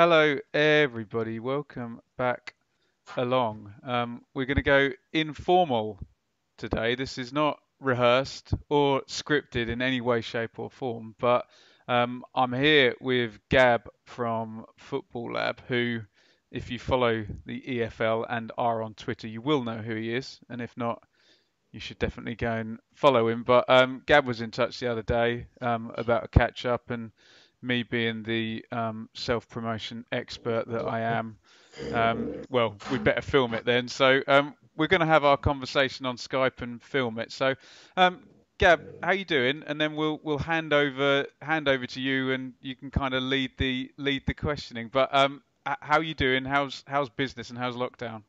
Hello, everybody. Welcome back along. We're going to go informal today. This is not rehearsed or scripted in any way, shape, or form, but I'm here with Gab from Football Lab, who, if you follow the EFL and are on Twitter, you will know who he is. And if not, you should definitely go and follow him. But Gab was in touch the other day about a catch up, and me being the self-promotion expert that I am, well, we better film it then. So we're going to have our conversation on Skype and film it. So, Gab, how you doing? And then we'll hand over to you, and you can kind of lead the questioning. But how you doing? How's business and how's lockdown?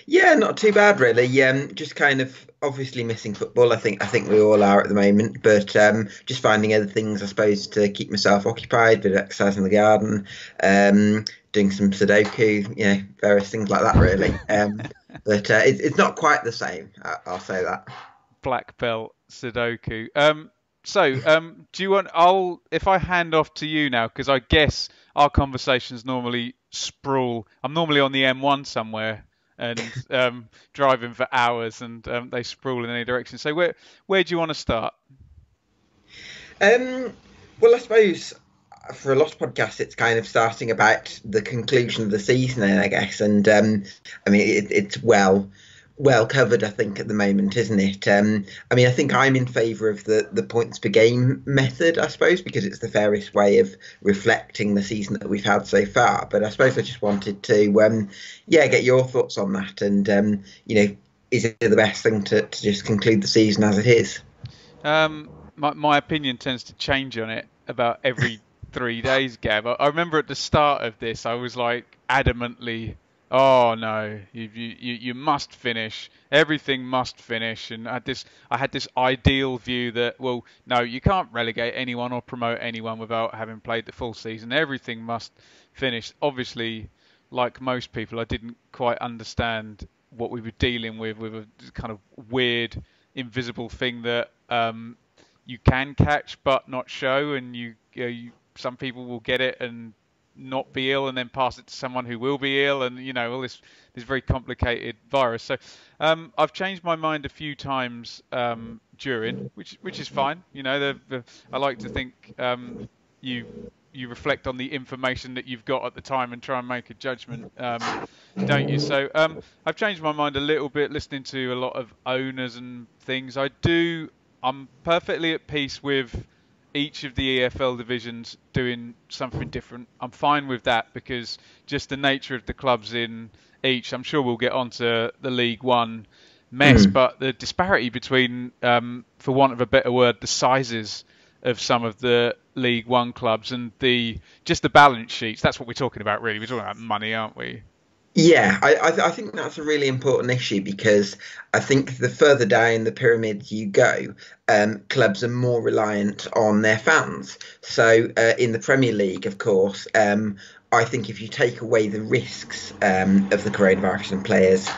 Yeah, not too bad really. Just kind of obviously missing football. I think we all are at the moment, but just finding other things, I suppose, to keep myself occupied. Bit of exercise in the garden, doing some Sudoku, various things like that really. But it's not quite the same. I'll say that. Black belt Sudoku. So, do you want? I'll if I hand off to you now, because I guess our conversations normally sprawl. I'm normally on the M1 somewhere and driving for hours, and they sprawl in any direction. So where do you want to start? Um, well, I suppose for a lot of podcasts, it's kind of starting about the conclusion of the season, I guess. And I mean, it's well covered, I think, at the moment, isn't it? I mean, I think I'm in favour of the points per game method, I suppose, because it's the fairest way of reflecting the season that we've had so far. But I suppose I just wanted to, get your thoughts on that, and is it the best thing to just conclude the season as it is? My opinion tends to change on it about every 3 days, Gab. I remember at the start of this, I was like adamantly, "Oh no, you must finish. Everything must finish." And I had this ideal view that, well, no, you can't relegate anyone or promote anyone without having played the full season. Everything must finish. Obviously, like most people, I didn't quite understand what we were dealing with a kind of weird, invisible thing that you can catch but not show, and some people will get it and not be ill and then pass it to someone who will be ill, and all this very complicated virus. So I've changed my mind a few times during, which is fine. I like to think you you reflect on the information that you've got at the time and try and make a judgment, don't you? So I've changed my mind a little bit, listening to a lot of owners and things. I'm perfectly at peace with each of the EFL divisions doing something different. I'm fine with that because just the nature of the clubs in each. I'm sure we'll get onto the League One mess, Mm. but the disparity between, for want of a better word, the sizes of some of the League One clubs and the balance sheets. That's what we're talking about, really. We're talking about money, aren't we? Yeah, I think that's a really important issue because I think the further down the pyramid you go, clubs are more reliant on their fans. So in the Premier League, of course, I think if you take away the risks of the coronavirus and players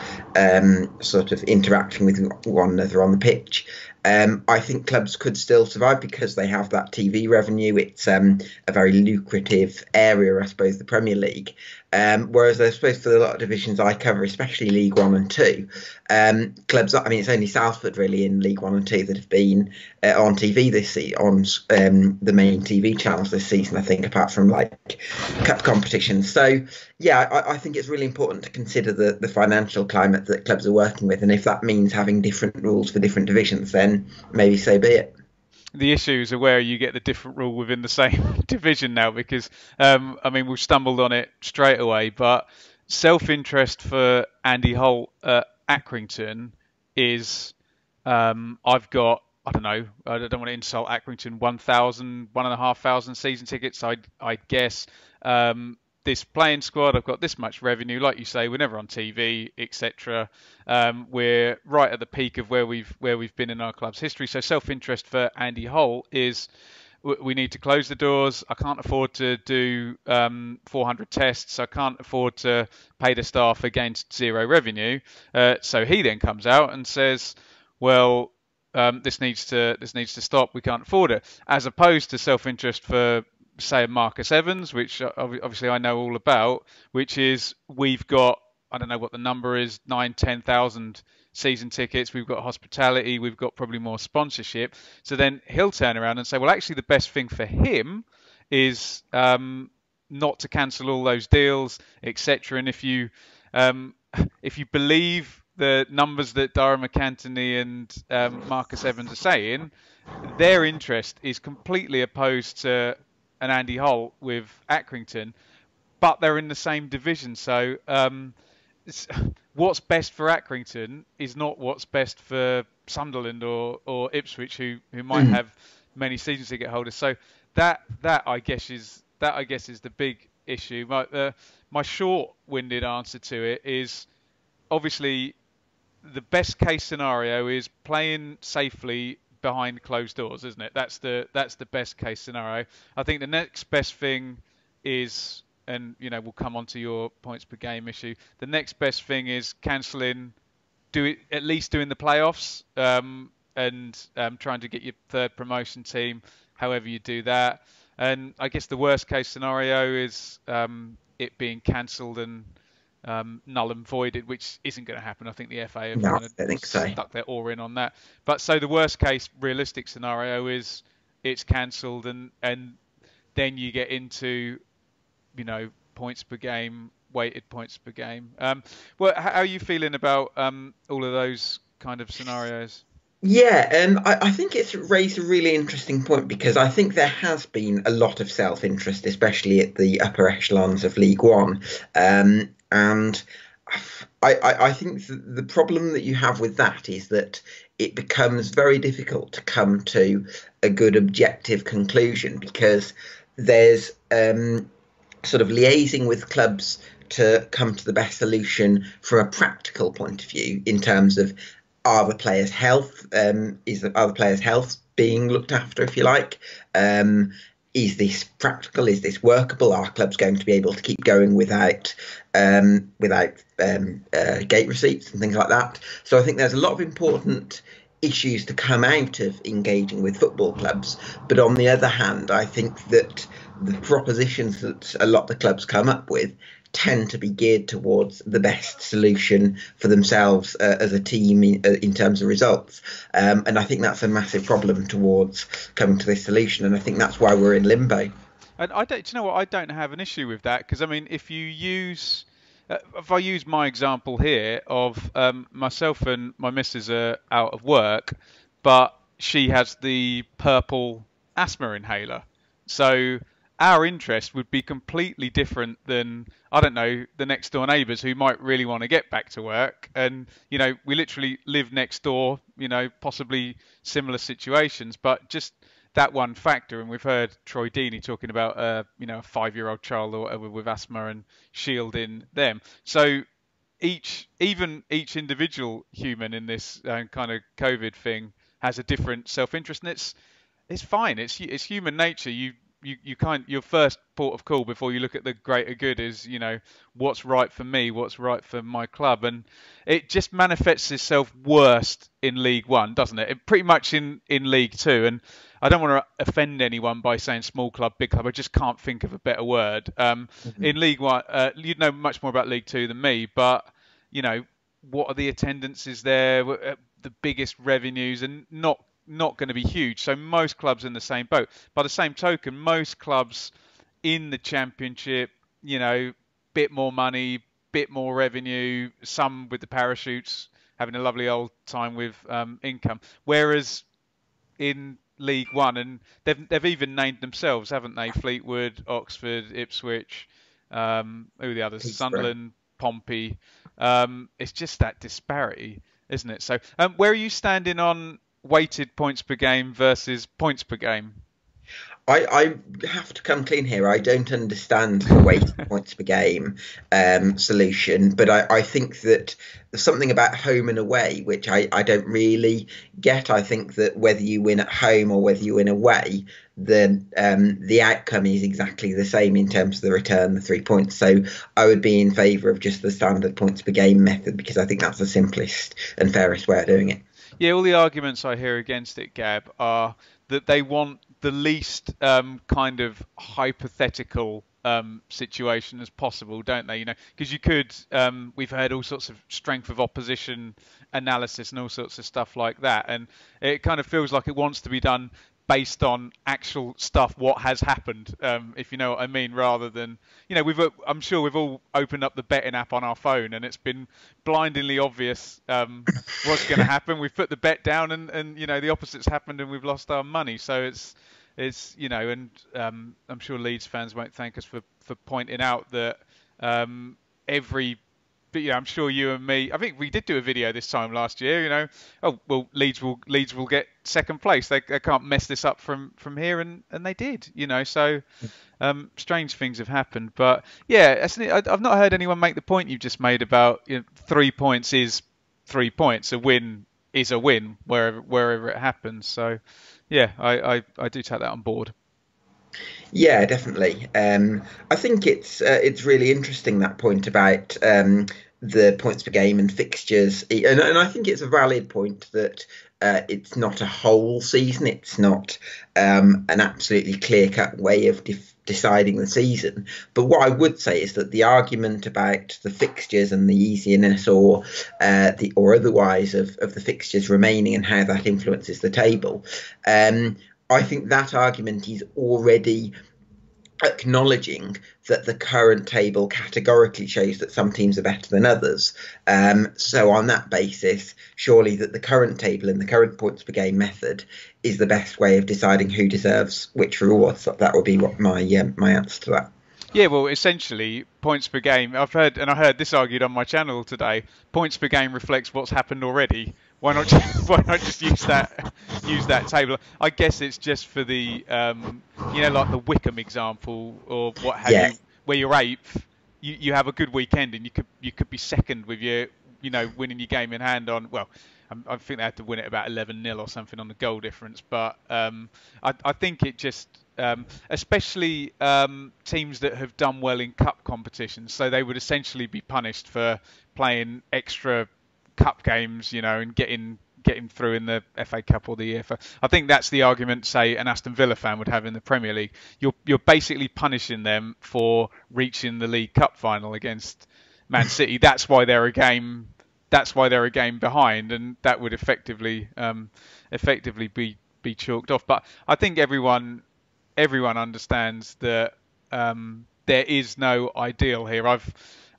sort of interacting with one another on the pitch, I think clubs could still survive because they have that TV revenue. It's a very lucrative area, I suppose, the Premier League. Whereas I suppose for a lot of divisions I cover, especially League One and Two, clubs. I mean, it's only Salford really in League One and Two that have been on TV this season, on the main TV channels this season. I think, apart from like cup competitions. So yeah, I think it's really important to consider the financial climate that clubs are working with, and if that means having different rules for different divisions, then maybe so be it. The issues are where you get the different rule within the same division now, because I mean, we've stumbled on it straight away, but self-interest for Andy Holt at Accrington is, I've got, I don't know, I don't want to insult Accrington, 1,000, 1,500 season tickets, I guess. This playing squad, I've got this much revenue. Like you say, we're never on TV, etc. We're right at the peak of where we've been in our club's history. So self-interest for Andy Holt is, we need to close the doors. I can't afford to do 400 tests. I can't afford to pay the staff against zero revenue. So he then comes out and says, well, this needs to stop. We can't afford it. As opposed to self-interest for say a Marcus Evans, which obviously I know all about, which is we've got, I don't know what the number is, 9, 10,000 season tickets. We've got hospitality. We've got probably more sponsorship. So then he'll turn around and say, well, actually, the best thing for him is not to cancel all those deals, etc. And if you believe the numbers that Dara McAntony and Marcus Evans are saying, their interest is completely opposed to an Andy Holt with Accrington, but they're in the same division. So what's best for Accrington is not what's best for Sunderland or Ipswich, who might have many season ticket holders. So that I guess is the big issue. My short-winded answer to it is obviously the best case scenario is playing safely behind closed doors, isn't it? That's the best case scenario. I think the next best thing is, and we'll come on to your points per game issue. The next best thing is cancelling, at least doing the playoffs, and trying to get your third promotion team, however you do that. And I guess the worst case scenario is it being cancelled and null and voided, which isn't going to happen. I think the FA have kind of stuck their oar in on that. But so the worst case realistic scenario is it's cancelled, and then you get into points per game, weighted points per game. Well, how are you feeling about all of those kind of scenarios? Yeah, I think it's raised a really interesting point because I think there has been a lot of self-interest, especially at the upper echelons of League One. And I think the problem that you have with that is that it becomes very difficult to come to a good objective conclusion because there's sort of liaising with clubs to come to the best solution from a practical point of view in terms of are the players' health, are the players' health being looked after, if you like? Is this practical? Is this workable? Are clubs going to be able to keep going without gate receipts and things like that? So I think there's a lot of important issues to come out of engaging with football clubs. But on the other hand, I think that the propositions that a lot of the clubs come up with tend to be geared towards the best solution for themselves as a team in terms of results. And I think that's a massive problem towards coming to this solution. And I think that's why we're in limbo. And do you know what? I don't have an issue with that because, I mean, if I use my example here of myself and my missus are out of work, but she has the purple asthma inhaler. So our interest would be completely different than, I don't know, the next door neighbours who might really want to get back to work. And, we literally live next door, possibly similar situations, but just that one factor. And we've heard Troy Deeney talking about, a 5-year-old child or whatever with asthma and shielding them. So each individual human in this kind of COVID thing has a different self-interest, and it's fine. It's human nature. Your first port of call before you look at the greater good is, what's right for me, what's right for my club. And it just manifests itself worst in League One, doesn't it? Pretty much in League Two. And I don't want to offend anyone by saying small club, big club. I just can't think of a better word. In League One, you'd know much more about League Two than me, but, what are the attendances there, the biggest revenues, and not going to be huge. So most clubs in the same boat. By the same token, most clubs in the Championship, bit more money, bit more revenue, some with the parachutes having a lovely old time with income. Whereas in League One, and they've even named themselves, haven't they? Fleetwood, Oxford, Ipswich, who are the others? Peterborough. Sunderland, Pompey. It's just that disparity, isn't it? So where are you standing on weighted points per game versus points per game? I have to come clean here. I don't understand the weighted points per game solution, but I think that there's something about home and away which I don't really get. I think that whether you win at home or whether you win away, the outcome is exactly the same in terms of the return, the 3 points. So I would be in favour of just the standard points per game method because I think that's the simplest and fairest way of doing it. Yeah, all the arguments I hear against it, Gab, are that they want the least kind of hypothetical situation as possible, don't they? Because you could, we've heard all sorts of strength of opposition analysis and all sorts of stuff like that, and it kind of feels like it wants to be done based on actual stuff, what has happened, if you know what I mean, rather than, I'm sure we've all opened up the betting app on our phone and it's been blindingly obvious what's going to happen. We've put the bet down and the opposite's happened and we've lost our money. So and I'm sure Leeds fans won't thank us for pointing out that every but yeah, I'm sure you and me. I think we did do a video this time last year. Oh well, Leeds will get second place. They can't mess this up from here, and they did. So strange things have happened. But yeah, I've not heard anyone make the point you've just made about 3 points is 3 points. A win is a win wherever it happens. So yeah, I do take that on board. Yeah, definitely. I think it's really interesting, that point about the points per game and fixtures, and I think it's a valid point that it's not a whole season. It's not an absolutely clear-cut way of deciding the season. But what I would say is that the argument about the fixtures and the easiness or otherwise of the fixtures remaining and how that influences the table. I think that argument is already acknowledging that the current table categorically shows that some teams are better than others. So on that basis, surely that the current table and the current points per game method is the best way of deciding who deserves which reward. So that would be what my answer to that. Yeah, well, essentially, points per game. I heard this argued on my channel today. Points per game reflects what's happened already. Why not just use that table? I guess it's just for the like the Wickham example or what have Yeah. you, where you're eighth, you have a good weekend and you could be second with your winning your game in hand on, well, I think they had to win it about 11-0 or something on the goal difference. But I think it just, especially teams that have done well in cup competitions, so they would essentially be punished for playing extra cup games, and getting through in the FA Cup or the EFL. I think that's the argument, say, an Aston Villa fan would have in the Premier League. You're basically punishing them for reaching the League Cup final against Man City. That's why they're a game. That's why they're a game behind, and that would effectively be chalked off. But I think everyone understands that there is no ideal here. Not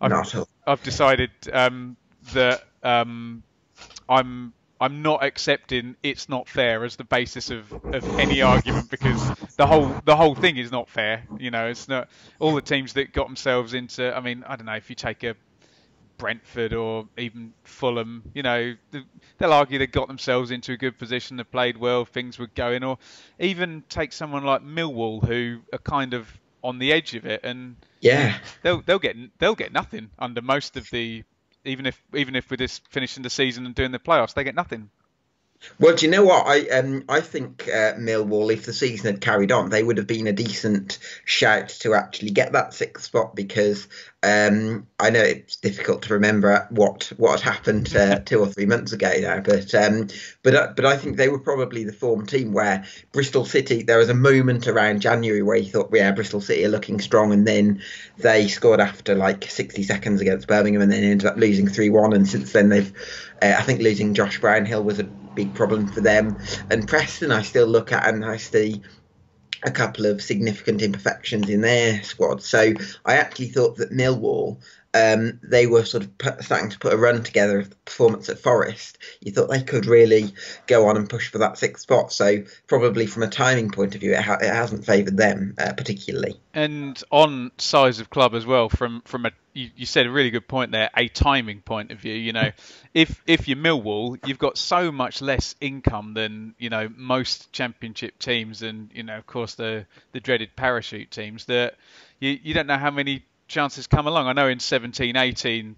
at all. I've decided that I'm not accepting it's not fair as the basis of any argument, because the whole thing is not fair. It's not all the teams that got themselves into. I mean, I don't know if you take a Brentford or even Fulham, they'll argue they got themselves into a good position, they played well, things were going. Or even take someone like Millwall, who are kind of on the edge of it, and Yeah. they'll get nothing under most of the. Even if we're just finishing the season and doing the playoffs, they get nothing. Well, do you know what? I think Millwall, if the season had carried on, they would have been a decent shout to actually get that sixth spot, because I know it's difficult to remember what had happened 2 or 3 months ago now, but I think they were probably the form team where Bristol City. There was a moment around January where you thought, yeah, Bristol City are looking strong, and then they scored after like 60 seconds against Birmingham, and then ended up losing 3-1. And since then, I think losing Josh Brownhill was a big problem for them. And Preston, I still look at and I see a couple of significant imperfections in their squad. So I actually thought that Millwall, they were sort of starting to put a run together of the performance at Forest. You thought they could really go on and push for that sixth spot. So probably from a timing point of view, it hasn't favoured them particularly. And on size of club as well, from you said a really good point there, a timing point of view. If you're Millwall, you've got so much less income than most Championship teams, and of course the dreaded parachute teams, that you don't know how many chances come along. I know in 17-18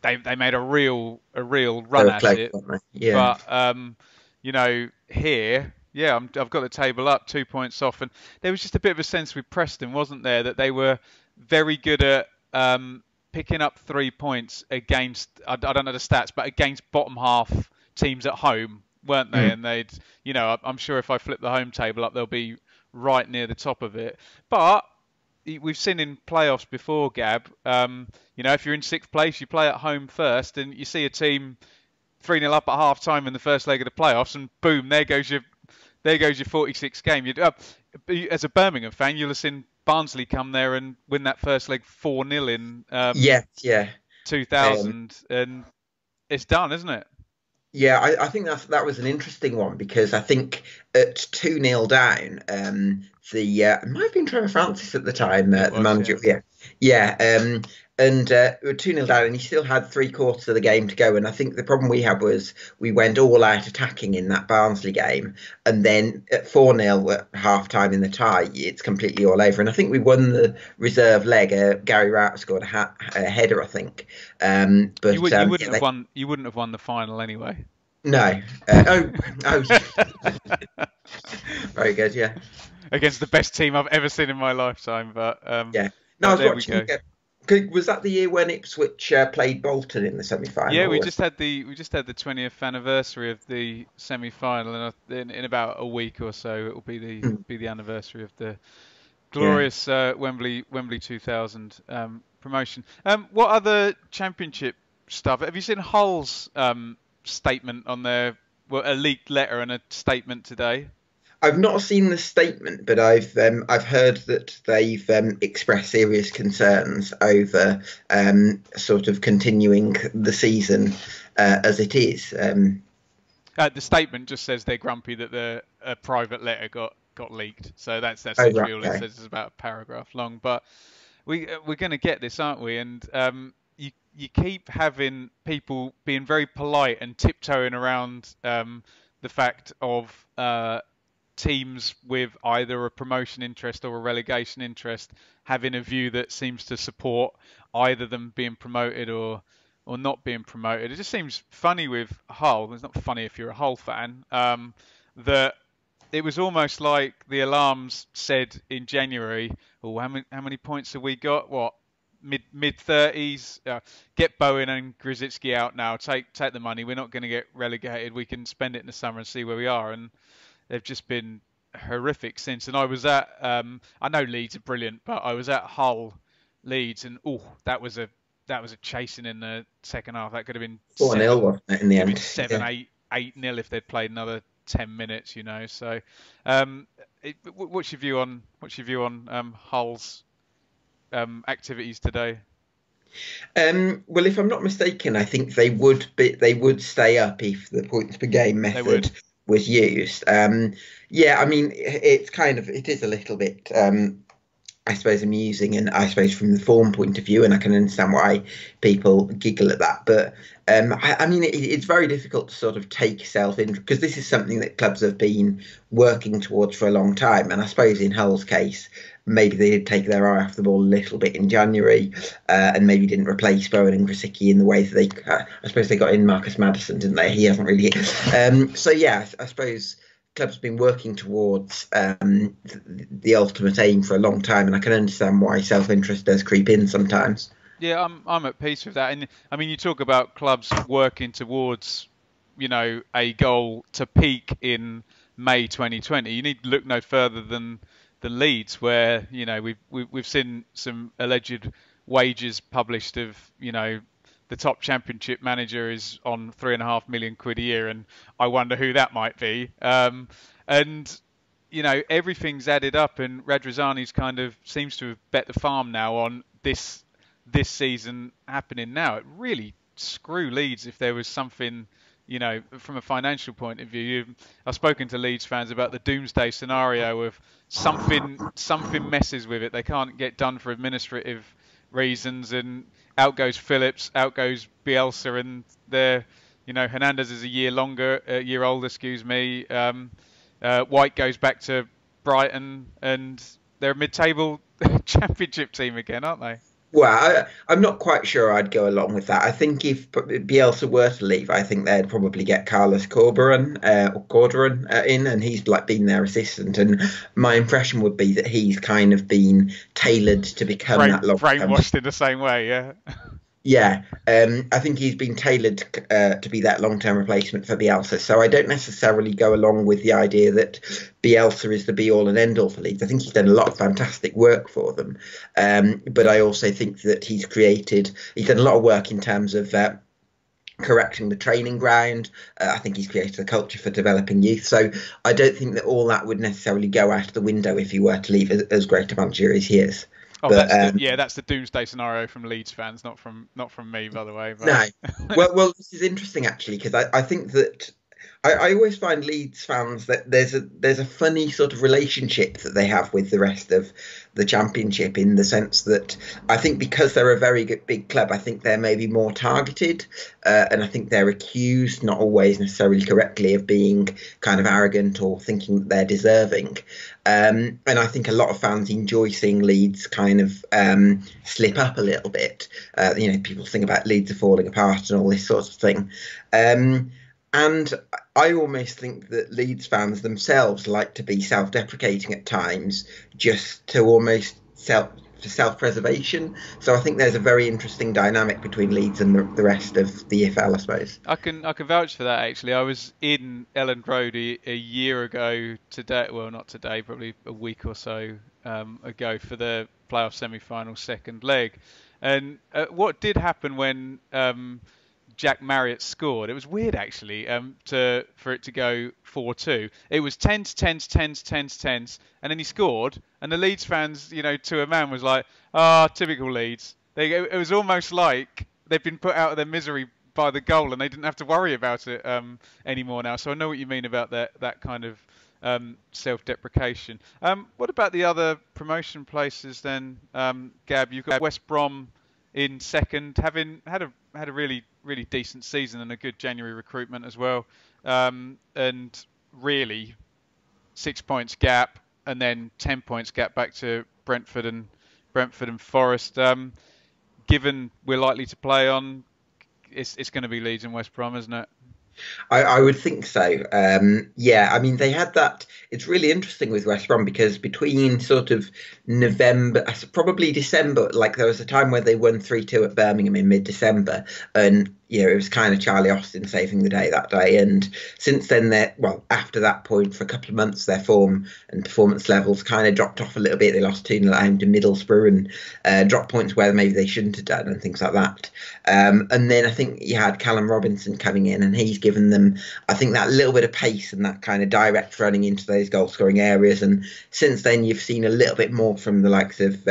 they made a real run at Close, it, yeah. but here. Yeah, I've got the table up 2 points off, and there was just a bit of a sense with Preston, wasn't there, that they were very good at picking up 3 points against, I don't know the stats, but against bottom half teams at home, weren't they? And I'm sure if I flip the home table up, there'll be right near the top of it. But we've seen in playoffs before, Gab. If you're in sixth place, you play at home first, and you see a team 3-0 up at half time in the first leg of the playoffs, and boom, there goes your 46 game. As a Birmingham fan, you'll have seen Barnsley come there and win that first leg 4-0 in Yeah, yeah. 2000, and it's done, isn't it? Yeah, I think that was an interesting one because I think at 2-0 down, the it might have been Trevor Francis at the time, It the was, manager. yeah. Yeah, yeah, and we were 2-0 down, and he still had three-quarters of the game to go. And I think the problem we had was we went all out attacking in that Barnsley game, and then at 4-0 at half time in the tie, it's completely all over. And I think we won the reserve leg. Gary Rout scored a header, I think. You But would you wouldn't yeah, have won you wouldn't have won the final anyway. no. Oh, very good. Yeah, Against the best team I've ever seen in my lifetime, but yeah. No, I but was there we watching. go. Was that the year when Ipswich played Bolton in the Yeah, semi-final? we just had the 20th anniversary of the semi-final, and in about a week or so, it will be the Mm, be the anniversary of the yeah. glorious Wembley 2000 promotion. What other championship stuff? Have you seen Hull's statement on their a leaked letter and a statement today? I've not seen the statement, but I've heard that they've expressed serious concerns over sort of continuing the season as it is. The statement just says they're grumpy that the a private letter got leaked. So that's Oh, right, literally all it okay. says. It's about a paragraph long. But we're going to get this, aren't we? And you keep having people being very polite and tiptoeing around the fact of teams with either a promotion interest or a relegation interest having a view that seems to support either them being promoted or not being promoted. It just seems funny with Hull. It's not funny if you're a Hull fan. That it was almost like the alarms said in January. Oh, how many points have we got? What, mid 30s? Get Bowen and Grzycki out now. Take the money. We're not going to get relegated. We can spend it in the summer and see where we are. And they've just been horrific since. And I was at I know Leeds are brilliant, but I was at Hull Leeds, and that was a chasing in the second half. That could have been 4-0, seven, wasn't it, in the could have been end? seven, Yeah. 8-0 if they'd played another 10 minutes. So, what's your view on Hull's activities today? Well, if I'm not mistaken, I think they would stay up if the points per game They would. method was used. Yeah, I mean, it is a little bit, I suppose, amusing, and I suppose from the form point of view, and I can understand why people giggle at that. But I mean, it's very difficult to sort of take self in because this is something that clubs have been working towards for a long time, and I suppose in Hull's case, maybe they did take their eye off the ball a little bit in January, and maybe didn't replace Bowen and Grzycki in the way that I suppose they got in Marcus Maddison, didn't they? He hasn't really. So yeah, I suppose clubs have been working towards the ultimate aim for a long time, and I can understand why self-interest does creep in sometimes. Yeah, I'm at peace with that. And I mean, you talk about clubs working towards, a goal to peak in May 2020. You need to look no further than Leeds, where we've seen some alleged wages published of the top championship manager is on 3.5 million quid a year, and I wonder who that might be. And everything's added up, and Radrizzani's kind of seems to have bet the farm now on this season happening now. It really screw Leeds if there was something, from a financial point of view. I've spoken to Leeds fans about the doomsday scenario of something messes with it. They can't get done for administrative reasons, and out goes Phillips, out goes Bielsa, and Hernandez is a year older, excuse me. White goes back to Brighton, and they're a mid-table championship team again, aren't they? Well, I'm not quite sure I'd go along with that. I think if Bielsa were to leave, I think they'd probably get Carlos Corberan in, and he's like been their assistant. And my impression would be that he's kind of been tailored to become that long term. Brainwashed in the same way, yeah. Yeah, I think he's been tailored to be that long-term replacement for Bielsa. So I don't necessarily go along with the idea that Bielsa is the be-all and end-all for Leeds. I think he's done a lot of fantastic work for them, but I also think that he's done a lot of work in terms of correcting the training ground. I think he's created a culture for developing youth. So I don't think that all that would necessarily go out of the window if he were to leave as great a manager as he is. Oh, But that's the doomsday scenario from Leeds fans, not from me, by the way. But no. This is interesting actually because I think that I always find Leeds fans that there's a funny sort of relationship that they have with the rest of the Championship in the sense that I think because they're a very good big club, I think they're maybe more targeted, and I think they're accused, not always necessarily correctly, of being kind of arrogant or thinking that they're deserving. And I think a lot of fans enjoy seeing Leeds kind of slip up a little bit. People think about Leeds are falling apart and all this sort of thing. And I almost think that Leeds fans themselves like to be self-deprecating at times, just to almost for self-preservation. So I think there's a very interesting dynamic between Leeds and the rest of the EFL, I suppose. I can vouch for that actually. I was in Elland Road a year ago today. Well, not today, probably a week or so ago for the playoff semi-final second leg. And what did happen when Jack Marriott scored? It was weird actually. For it to go 4-2, it was tense, tense, tense, tense, tense, and then he scored, and the Leeds fans, to a man, was like, "Ah, typical Leeds." It was almost like they've been put out of their misery by the goal, and they didn't have to worry about it anymore now. So I know what you mean about that kind of self-deprecation. What about the other promotion places then, Gab? You've got West Brom in second, having had a really really decent season and a good January recruitment as well, and really 6 points gap, and then 10 points gap back to Brentford and Forest. Given we're likely to play on, it's going to be Leeds and West Brom, isn't it? I would think so. Yeah, I mean, they had that. It's really interesting with West Brom because between sort of November, probably December, like there was a time where they won 3-2 at Birmingham in mid-December, and it was kind of Charlie Austin saving the day that day. And since then, after that point, for a couple of months, their form and performance levels kind of dropped off a little bit. They lost 2-0 at home to Middlesbrough and dropped points where maybe they shouldn't have done and things like that. And then I think you had Callum Robinson coming in, and he's given them, I think, that little bit of pace and that kind of direct running into those goal scoring areas. And since then, you've seen a little bit more from the likes of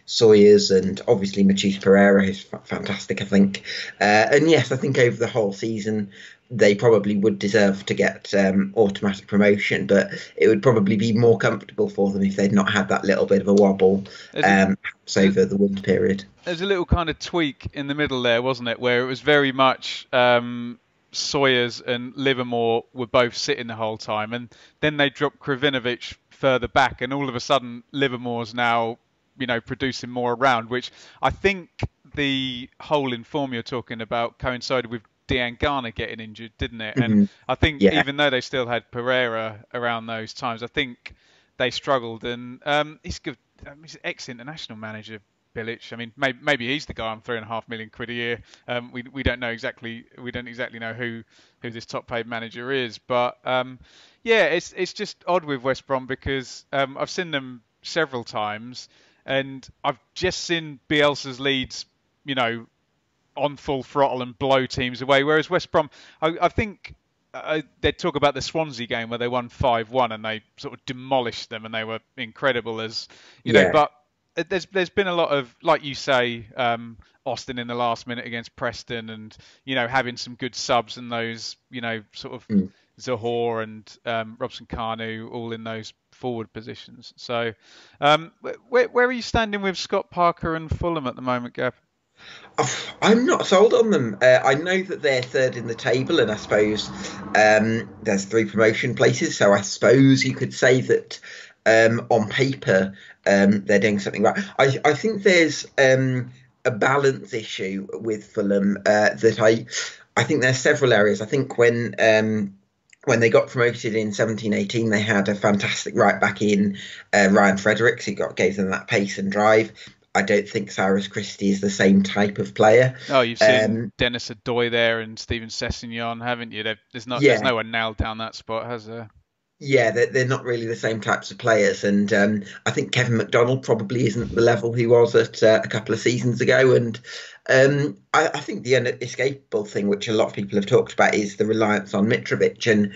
Sawyers and obviously Matisse Pereira, who's fantastic, I think. And yes, I think over the whole season, they probably would deserve to get automatic promotion, but it would probably be more comfortable for them if they'd not had that little bit of a wobble over the winter period. There's a little kind of tweak in the middle there, wasn't it, where it was very much Sawyers and Livermore were both sitting the whole time, and then they dropped Kravinovic further back, and all of a sudden Livermore's now producing more around, which I think the hole in form you're talking about coincided with Dean Garner getting injured, didn't it? Mm-hmm. And I think Yeah. even though they still had Pereira around those times, I think they struggled. And he's good. He's an ex-international manager, Bilic. I mean, maybe he's the guy on £3.5 million a year. We don't know exactly. We don't exactly know who this top-paid manager is. But yeah, it's just odd with West Brom because I've seen them several times, and I've just seen Bielsa's Leeds, on full throttle and blow teams away. Whereas West Brom, I think they talk about the Swansea game where they won 5-1 and they sort of demolished them and they were incredible as Yeah. But there's been a lot of, like you say, Austin in the last minute against Preston, and having some good subs and those sort of Mm. Zohore and Robson Kanu all in those forward positions. So where are you standing with Scott Parker and Fulham at the moment, Gab? I'm not sold on them. I know that they're third in the table, and I suppose there's 3 promotion places. So I suppose you could say that on paper they're doing something right. I think there's a balance issue with Fulham that I think there's several areas. I think when they got promoted in 17-18, they had a fantastic right back in Ryan Fredericks, who gave them that pace and drive. I don't think Cyrus Christie is the same type of player. Oh, you've seen Um, Dennis Adoy there and Steven Sessegnon, haven't you? There's yeah, no one nailed down that spot, has there? yeah, they're not really the same types of players, and I think Kevin McDonald probably isn't the level he was at a couple of seasons ago. And I think the unescapable thing, which a lot of people have talked about, is the reliance on Mitrovic, and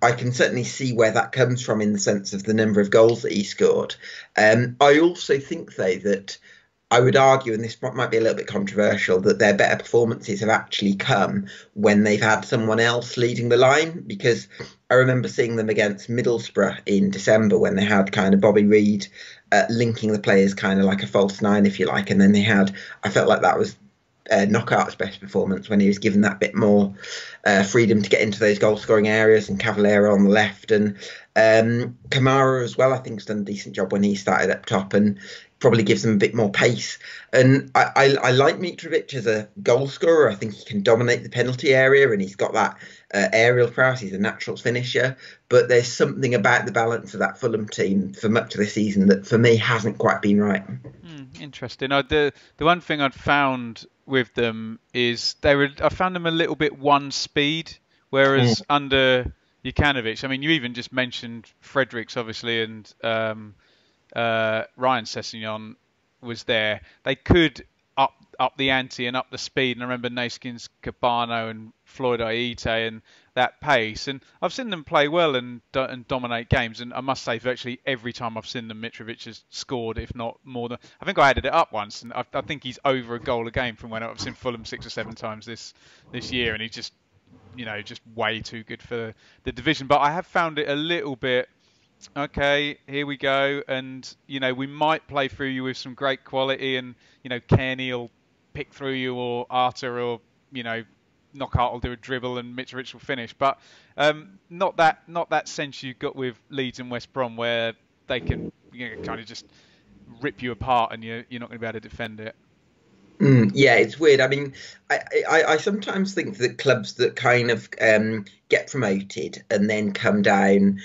I can certainly see where that comes from in the sense of the number of goals that he scored. I also think, though, that I would argue, and this might be a little bit controversial, that their better performances have actually come when they've had someone else leading the line. Because I remember seeing them against Middlesbrough in December when they had kind of Bobby Reid linking the players kind of like a false nine, if you like. And then I felt like that was Knockout's best performance when he was given that bit more freedom to get into those goal scoring areas, and Cavallero on the left, and Kamara as well. I think has done a decent job when he started up top, and probably gives them a bit more pace. And I like Mitrovic as a goal scorer. I think he can dominate the penalty area, and he's got that aerial prowess. He's a natural finisher. But there's something about the balance of that Fulham team for much of the season that for me hasn't quite been right. Interesting. The one thing I'd found with them is I found them a little bit one speed, Mm. whereas under Jukanovic, I mean, you even just mentioned Fredericks, obviously, and Ryan Sessegnon was there. They could up the ante and up the speed. And I remember Naskins Cabano and Floyd Aite and that pace. And I've seen them play well and dominate games. And I must say, virtually every time I've seen them, Mitrovic has scored, if not more than. I think I added it up once, and I think he's over a goal a game from when I've seen Fulham 6 or 7 times this year, and he's just way too good for the division. But I have found it a little bit. Okay, here we go, and we might play through you with some great quality, and Kenny will pick through you, or Arter, or Knockout will do a dribble, and Mitrovic will finish. But not that sense you got with Leeds and West Brom, where they can kind of just rip you apart, and you're not going to be able to defend it. Yeah, it's weird. I mean, I sometimes think that clubs that kind of get promoted and then come down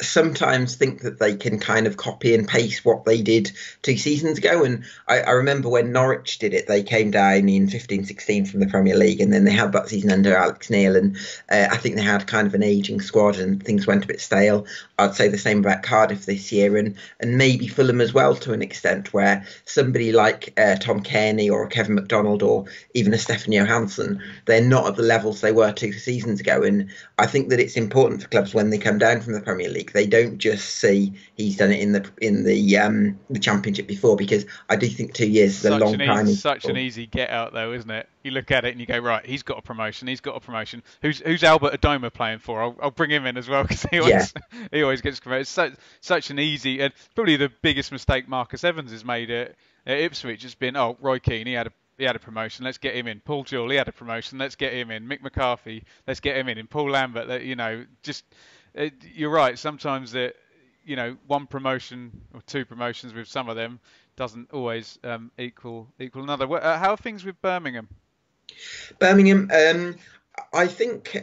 sometimes think that they can kind of copy and paste what they did 2 seasons ago. And I remember when Norwich did it, they came down in 15-16 from the Premier League, and then they had that season under Alex Neil. And I think they had kind of an ageing squad and things went a bit stale. I'd say the same about Cardiff this year, and maybe Fulham as well to an extent, where somebody like Tom Cairney or Kevin McDonald or even a Stefan Johansson, they're not at the levels they were 2 seasons ago. And I think that it's important for clubs when they come down from the Premier League, they don't just see he's done it in the Championship before, because I do think 2 years is a long time. Such an easy get out though, isn't it? You look at it and you go, right, he's got a promotion. He's got a promotion. Who's Albert Adoma playing for? I'll bring him in as well, because he Yeah, always he always gets promoted. It's such an easy, and probably the biggest mistake Marcus Evans has made at Ipswich has been, oh, Roy Keane, he had a promotion. Let's get him in. Paul Jewell, he had a promotion. Let's get him in. Mick McCarthy, let's get him in. And Paul Lambert, just you're right. Sometimes that one promotion or two promotions with some of them doesn't always equal another. How are things with Birmingham? Birmingham. I think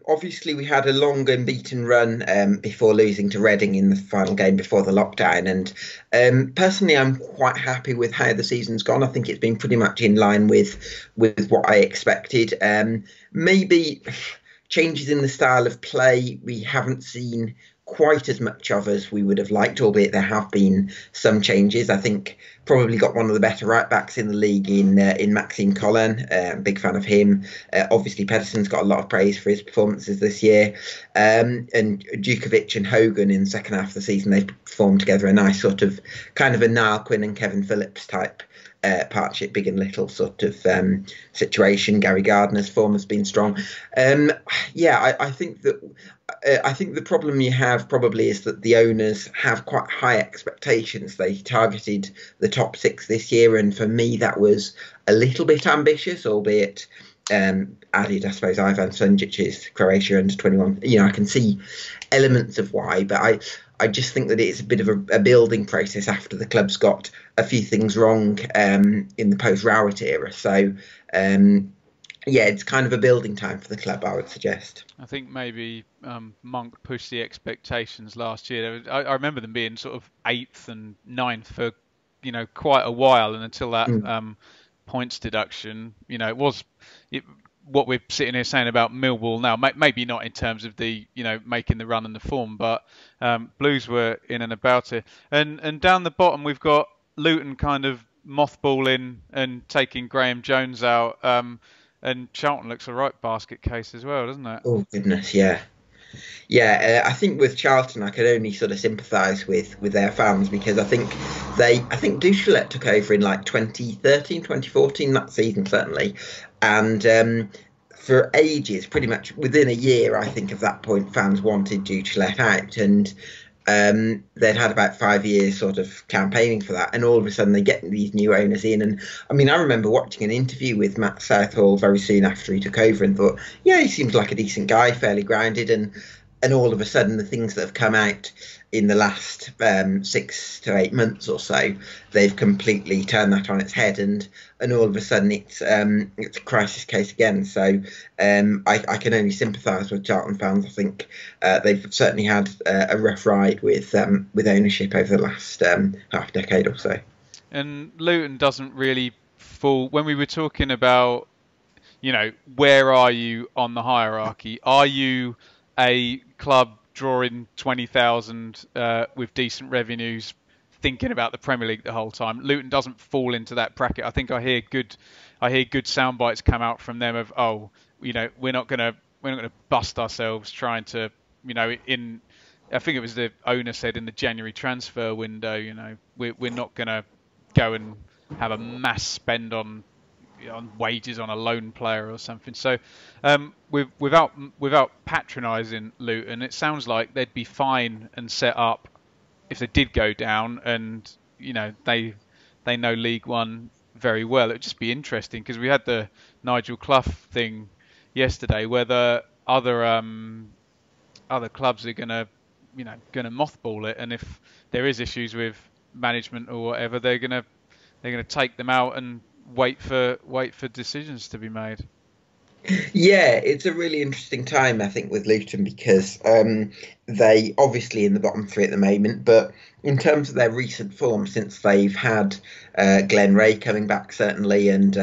obviously we had a long unbeaten run before losing to Reading in the final game before the lockdown, and personally, I'm quite happy with how the season's gone. I think it's been pretty much in line with what I expected. Maybe changes in the style of play we haven't seen quite as much of as we would have liked, albeit there have been some changes. I think probably got one of the better right backs in the league in Maxime Collin. Big fan of him. Obviously, Pedersen's got a lot of praise for his performances this year. And Djukovic and Hogan in the second half of the season, they've performed together a nice sort of kind of a Niall Quinn and Kevin Phillips type partnership, big and little sort of situation. Gary Gardner's form has been strong. I think that I think the problem you have probably is that the owners have quite high expectations. They targeted the top six this year, and for me that was a little bit ambitious, albeit added, I suppose, Ivan Sundic's Croatia under 21. I can see elements of why, but I just think that it's a bit of a building process after the club's got a few things wrong in the post-Rowett era. So, it's kind of a building time for the club, I would suggest. I think maybe Monk pushed the expectations last year. I remember them being sort of eighth and ninth for quite a while, and until that Mm. points deduction, it, what we're sitting here saying about Millwall now. Maybe not in terms of the making the run and the form, but Blues were in and about it. And down the bottom we've got Luton kind of mothballing and taking Graham Jones out. And Charlton looks a right basket case as well, doesn't it? Oh goodness, yeah. Yeah, I think with Charlton, I could only sort of sympathise with their fans because I think Duchelet took over in like 2013, 2014, that season certainly, and for ages, pretty much within a year, I think of that point, fans wanted Duchelet out, and they'd had about 5 years sort of campaigning for that, and all of a sudden they get these new owners in. And I mean, I remember watching an interview with Matt Southall very soon after he took over and thought, yeah, he seems like a decent guy, fairly grounded, and all of a sudden the things that have come out in the last 6 to 8 months or so, they've completely turned that on its head, and all of a sudden it's a crisis case again. So I can only sympathise with Charlton fans. I think they've certainly had a rough ride with ownership over the last half decade or so. And Luton doesn't really fall when we were talking about where are you on the hierarchy? Are you a club drawing 20,000 with decent revenues, thinking about the Premier League the whole time? Luton doesn't fall into that bracket. I think I hear good sound bites come out from them of, oh, we're not gonna bust ourselves trying to, in I think it was the owner said in the January transfer window, we're not gonna go and have a mass spend on wages on a loan player or something. So without patronising Luton, it sounds like they'd be fine and set up if they did go down, and they know League One very well. It would just be interesting because we had the Nigel Clough thing yesterday, whether other clubs are gonna mothball it, and if there is issues with management or whatever, they're gonna take them out and wait for decisions to be made. Yeah, it's a really interesting time, I think, with Luton because they obviously in the bottom three at the moment, but in terms of their recent form, since they've had Glenn Ray coming back certainly and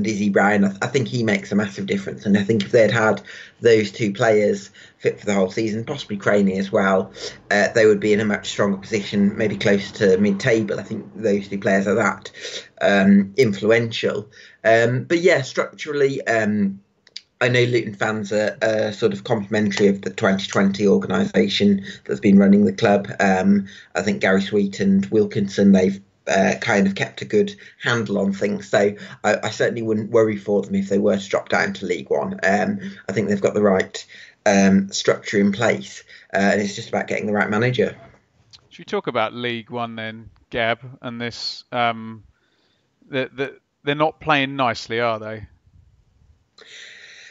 Izzy Brown, I think he makes a massive difference. And I think if they'd had those two players fit for the whole season, possibly Craney as well, they would be in a much stronger position, maybe close to mid-table. I think those two players are that influential. But yeah, structurally. I know Luton fans are sort of complimentary of the 2020 organisation that's been running the club. I think Gary Sweet and Wilkinson, they've kind of kept a good handle on things. So I certainly wouldn't worry for them if they were to drop down to League One. I think they've got the right structure in place, and it's just about getting the right manager. Should we talk about League One then, Gab? And this, they're not playing nicely, are they?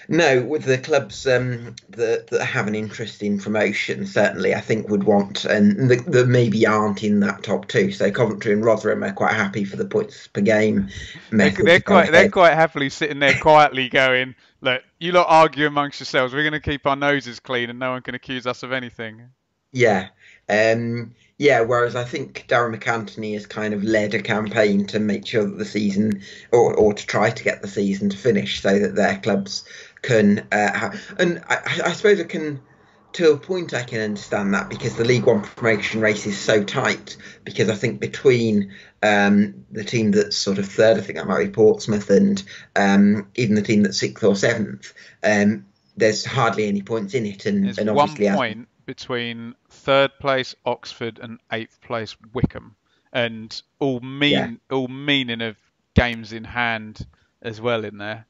No, with the clubs that have an interest in promotion, certainly I think would want, and that maybe aren't in that top two. So Coventry and Rotherham are quite happy for the points per game method They're to go quite they're ahead. quite happily sitting there quietly going, look, you lot argue amongst yourselves. We're going to keep our noses clean, and no one can accuse us of anything. Yeah, yeah. Whereas I think Darren McAntony has kind of led a campaign to make sure that the season, or to try to get the season to finish, so that their clubs can have. And I suppose I can, to a point, I can understand that because the League One promotion race is so tight. Because I think between the team that's sort of third, I think that might be Portsmouth, and even the team that's sixth or seventh, there's hardly any points in it, There's and one obviously as point between third place Oxford and eighth place Wickham, and yeah. all meaning of games in hand as well in there.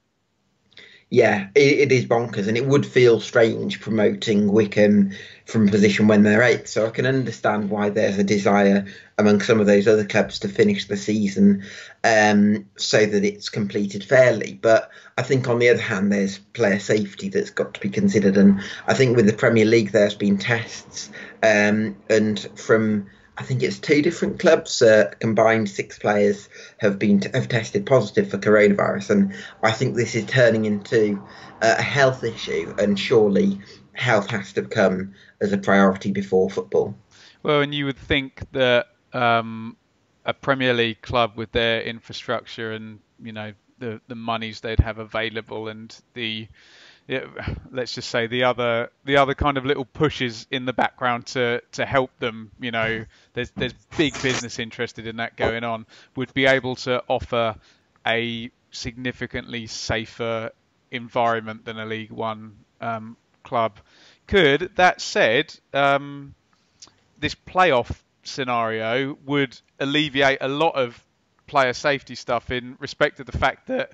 Yeah, it is bonkers, and it would feel strange promoting Wickham from a position when they're eighth. So I can understand why there's a desire among some of those other clubs to finish the season so that it's completed fairly. But I think on the other hand, there's player safety that's got to be considered, and I think with the Premier League, there's been tests, and from I think it's two different clubs, combined six players have tested positive for coronavirus, and I think this is turning into a health issue, and surely health has to come as a priority before football. Well, and you would think that. a Premier League club with their infrastructure and the monies they'd have available and the yeah, let's just say the other kind of little pushes in the background to help them. There's big business interested in that going on. Would be able to offer a significantly safer environment than a League One club could. That said, this playoff scenario would alleviate a lot of player safety stuff in respect of the fact that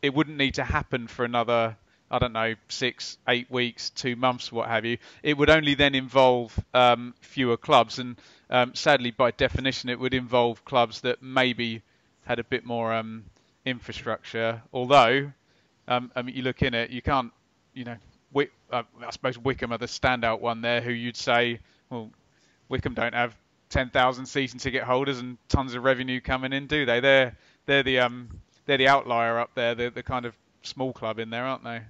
it wouldn't need to happen for another, I don't know, 6, 8 weeks, 2 months, what have you. It would only then involve fewer clubs, and sadly, by definition, it would involve clubs that maybe had a bit more infrastructure. Although, I mean, you look in it, you can't, you know, I suppose Wickham are the standout one there, who you'd say, well, Wickham don't have 10,000 season ticket holders and tons of revenue coming in, do they? They're the outlier up there, the kind of small club in there, aren't they?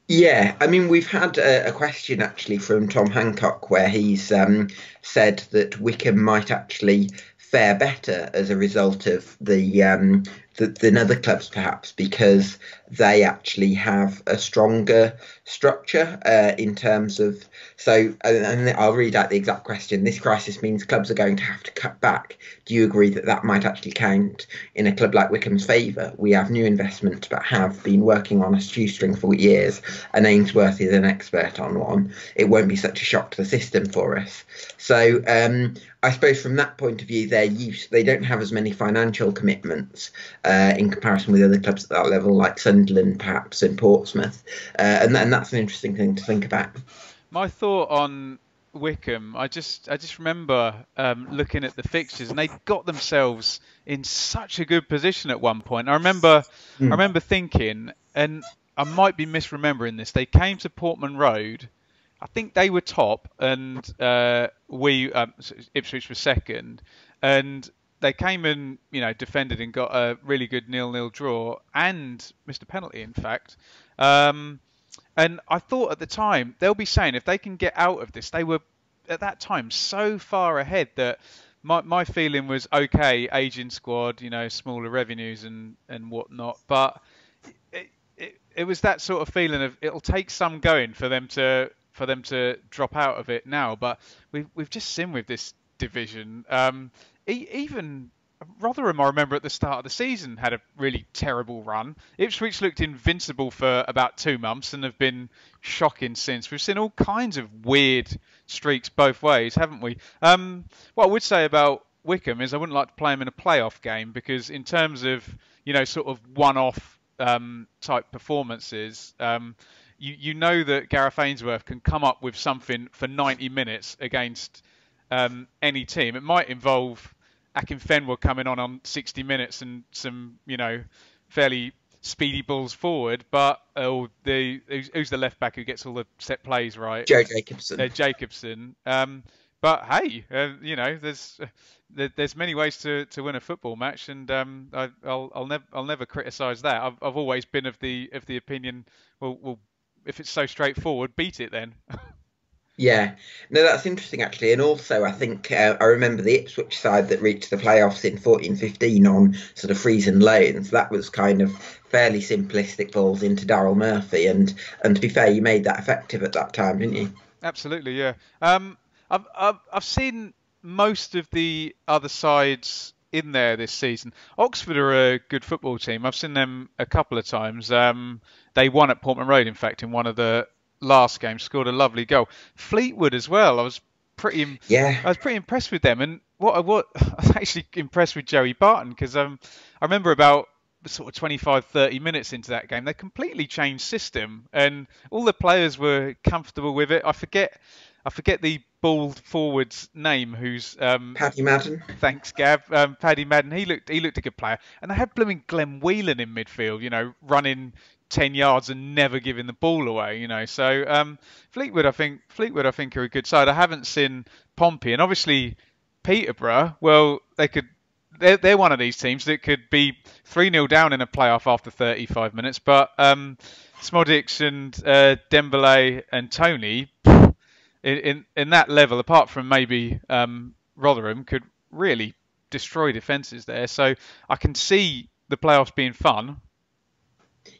Yeah, I mean, we've had a question actually from Tom Hancock where he's said that Wickham might actually fare better as a result of than other clubs, perhaps because they actually have a stronger structure in terms of. So, and I'll read out the exact question. This crisis means clubs are going to have to cut back. Do you agree that that might actually count in a club like Wickham's favour? We have new investment, but have been working on a shoestring for years, and Ainsworth is an expert on one. It won't be such a shock to the system for us. So, I suppose from that point of view, they don't have as many financial commitments in comparison with other clubs at that level, like Sunderland, perhaps, and Portsmouth, and that's an interesting thing to think about. My thought on Wickham, I just remember looking at the fixtures, and they got themselves in such a good position at one point. I remember thinking, and I might be misremembering this. They came to Portman Road. I think they were top, and Ipswich was second, and they came and defended and got a really good 0-0 draw and missed a penalty, in fact. Um, and I thought at the time, they'll be saying if they can get out of this, they were at that time so far ahead that my feeling was okay, aging squad, smaller revenues and whatnot. But it was that sort of feeling of it'll take some going for them to drop out of it now. But we've just seen with this division, even Rotherham, I remember at the start of the season, had a really terrible run. Ipswich looked invincible for about 2 months and have been shocking since. We've seen all kinds of weird streaks both ways, haven't we? What I would say about Wickham is I wouldn't like to play them in a playoff game because in terms of, sort of one-off type performances, you know that Gareth Ainsworth can come up with something for 90 minutes against any team. It might involve Akinfenwa coming on 60 minutes and some, fairly speedy balls forward. But who's the left back who gets all the set plays right? Joe Jacobson. Jacobson. But hey, there's many ways to win a football match, and I'll never criticise that. I've always been of the opinion, well, if it's so straightforward, beat it then. Yeah, no, that's interesting actually, and also I think I remember the Ipswich side that reached the playoffs in 14-15 on sort of frees and loans. That was kind of fairly simplistic balls into Daryl Murphy, and to be fair, you made that effective at that time, didn't you? Absolutely, yeah. I've seen most of the other sides in there this season. Oxford are a good football team. I've seen them a couple of times. They won at Portman Road, in fact, in one of the last games. Scored a lovely goal. Fleetwood as well. Yeah, I was pretty impressed with them. And what I was actually impressed with Joey Barton because I remember about sort of 25, 30 minutes into that game, they completely changed system and all the players were comfortable with it. I forget the bald forward's name, who's Paddy Madden. thanks Gab, Paddy Madden. He looked a good player, and they had blooming Glenn Whelan in midfield, running 10 yards and never giving the ball away, So Fleetwood, I think are a good side. I haven't seen Pompey, and obviously Peterborough. Well, they're one of these teams that could be 3-0 down in a playoff after 35 minutes, but Smodics and Dembele and Tony in that level, apart from maybe Rotherham, could really destroy defences there. So I can see the playoffs being fun.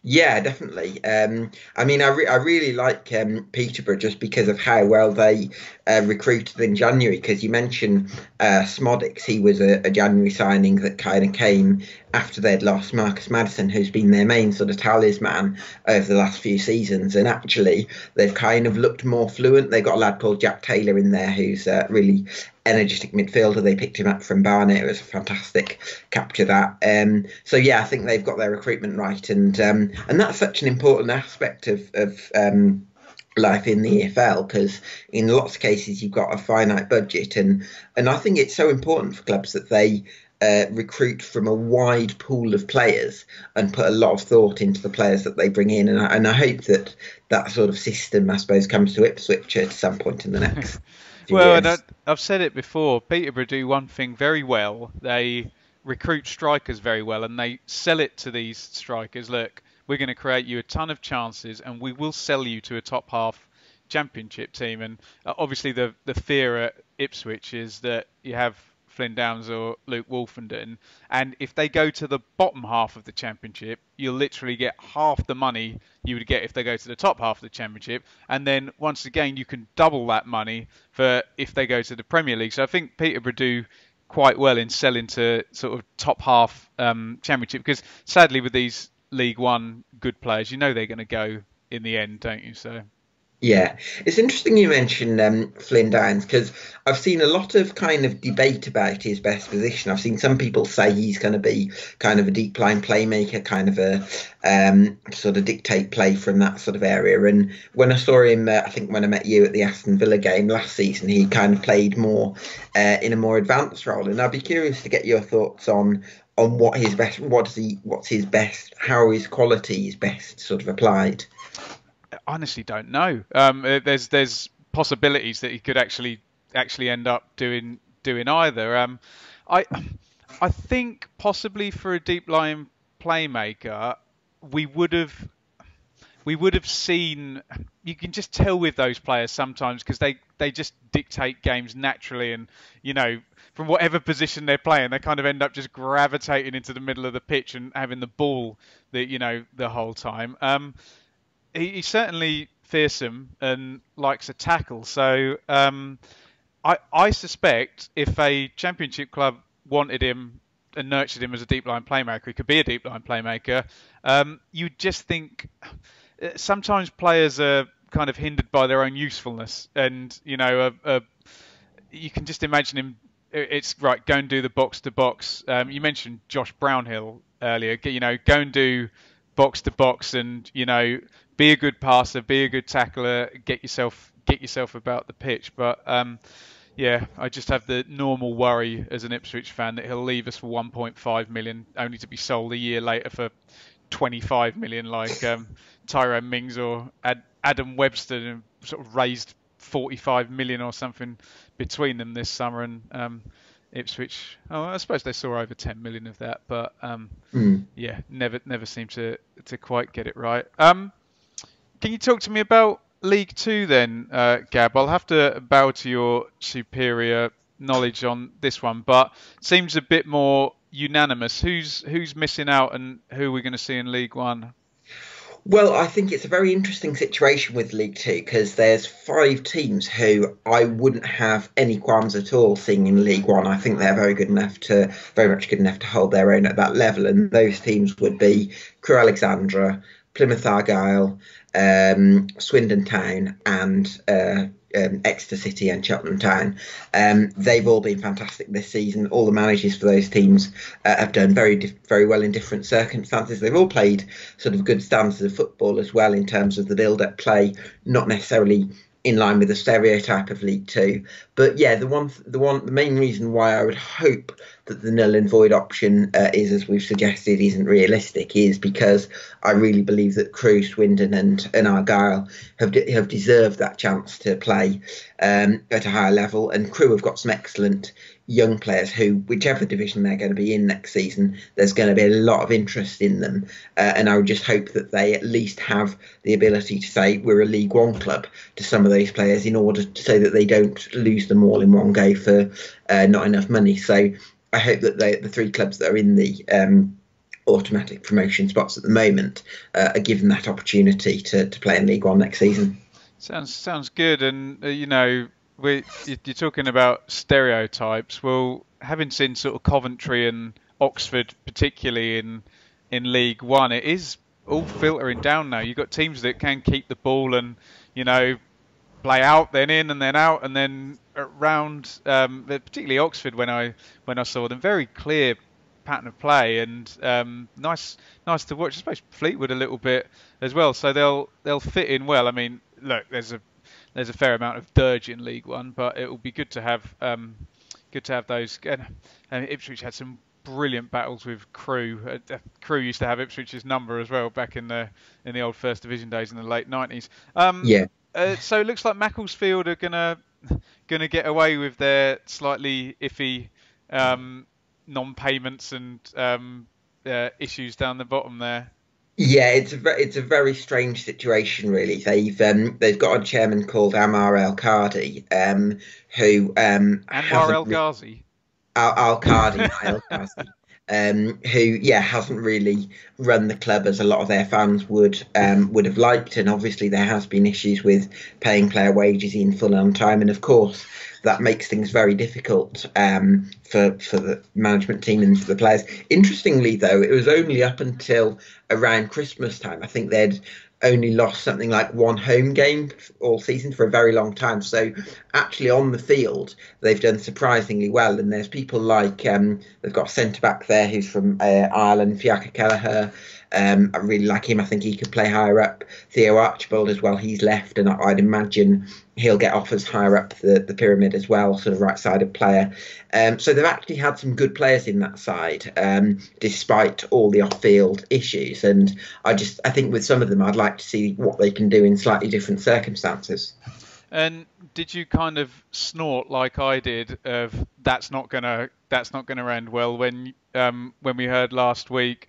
Yeah, definitely. I mean, I really like Peterborough just because of how well they recruited in January. Because you mentioned Smodics, he was a January signing that kind of came after they'd lost Marcus Maddison, who's been their main sort of talisman over the last few seasons. And actually, they've kind of looked more fluent. They've got a lad called Jack Taylor in there who's really energetic midfielder. They picked him up from Barnet. It was a fantastic capture that. So yeah, I think they've got their recruitment right, and that's such an important aspect of life in the EFL, because in lots of cases you've got a finite budget, and I think it's so important for clubs that they recruit from a wide pool of players and put a lot of thought into the players that they bring in, and I hope that that sort of system, I suppose, comes to Ipswich at some point in the next few Well, and years. I've said it before, Peterborough do one thing very well. They recruit strikers very well, and they sell it to these strikers. Look, we're going to create you a ton of chances, and we will sell you to a top half championship team. And obviously, the fear at Ipswich is that you have Flynn Downs or Luke Wolfenden, and if they go to the bottom half of the championship, you'll literally get half the money you would get if they go to the top half of the championship, and then once again you can double that money for if they go to the Premier League. So I think Peterborough do quite well in selling to sort of top half championship, because sadly with these League One good players, you know they're going to go in the end, don't you? So. Yeah, it's interesting you mentioned Flynn Downs, because I've seen a lot of kind of debate about his best position. I've seen some people say he's going to be kind of a deep line playmaker, kind of a sort of dictate play from that sort of area. And when I saw him, I think when I met you at the Aston Villa game last season, he kind of played more in a more advanced role. And I'd be curious to get your thoughts on what his best, what's his best, how his quality is best sort of applied. Honestly don't know. There's possibilities that he could actually end up doing either. I I think possibly for a deep line playmaker, we would have we would have seen. You can just tell with those players sometimes, because they just dictate games naturally, and from whatever position they're playing, they kind of end up just gravitating into the middle of the pitch and having the ball the whole time. He's certainly fearsome and likes a tackle. So I suspect if a championship club wanted him and nurtured him as a deep line playmaker, he could be a deep line playmaker. You'd just think sometimes players are kind of hindered by their own usefulness, and you can just imagine him. It's right. Go and do the box to box. You mentioned Josh Brownhill earlier. Go and do box to box, and be a good passer, be a good tackler, get yourself about the pitch. But yeah, I just have the normal worry as an Ipswich fan that he'll leave us for 1.5 million, only to be sold a year later for 25 million, like Tyrone Mings or Adam Webster, and sort of raised 45 million or something between them this summer. And Ipswich, I suppose they saw over 10 million of that, but yeah, never seemed to quite get it right. Can you talk to me about League Two then, Gab? I'll have to bow to your superior knowledge on this one, but seems a bit more unanimous. Who's missing out, and who are we going to see in League One? Well, I think it's a very interesting situation with League Two, because there's 5 teams who I wouldn't have any qualms at all seeing in League One. I think they're very much good enough to hold their own at that level, and those teams would be Crewe Alexandra, Plymouth Argyle, Swindon Town, and Exeter City and Cheltenham Town. They've all been fantastic this season. All the managers for those teams have done very well in different circumstances. They've all played sort of good standards of football as well in terms of the build-up play, not necessarily in line with the stereotype of League Two. But yeah, the main reason why I would hope that the null and void option is, as we've suggested, isn't realistic, is because I really believe that Crewe, Swindon and Argyle have deserved that chance to play at a higher level. And Crewe have got some excellent young players who, whichever division they're going to be in next season, there's going to be a lot of interest in them. And I would just hope that they at least have the ability to say we're a League One club to some of those players, in order to, so that they don't lose them all in one go for not enough money. So I hope that the three clubs that are in the automatic promotion spots at the moment are given that opportunity to play in League One next season. Sounds good. And you're talking about stereotypes. Well, having seen sort of Coventry and Oxford, particularly in League One, it is all filtering down now. You've got teams that can keep the ball and you know play out, then in, and then out, and then around. Particularly Oxford, when I saw them, very clear pattern of play and nice to watch. I suppose Fleetwood a little bit as well, so they'll fit in well. I mean, look, there's a fair amount of dirge in League One, but it will be good to have those. And Ipswich had some brilliant battles with Crewe. Crewe used to have Ipswich's number as well back in the old First Division days in the late 90s. Yeah. So it looks like Macclesfield are gonna get away with their slightly iffy non-payments and issues down the bottom there. Yeah, it's a very strange situation, really. They've got a chairman called Amar El Kadi, who Anwar hasn't El Ghazi. Al Kadi, not El Kadi, who hasn't really run the club as a lot of their fans would have liked, and obviously there has been issues with paying player wages in full and on time, and of course that makes things very difficult for the management team and for the players. Interestingly, though, it was only up until around Christmas time. I think they'd only lost something like one home game all season for a very long time. So actually on the field, they've done surprisingly well. And there's people like they've got a centre back there who's from Ireland, Fiacre Kelleher. I really like him. I think he could play higher up. Theo Archibald as well. He's left, and I'd imagine he'll get offers higher up the pyramid as well, sort of right-sided player. So they've actually had some good players in that side, despite all the off-field issues. And I think with some of them, I'd like to see what they can do in slightly different circumstances. And did you kind of snort like I did of that's not gonna end well when we heard last week?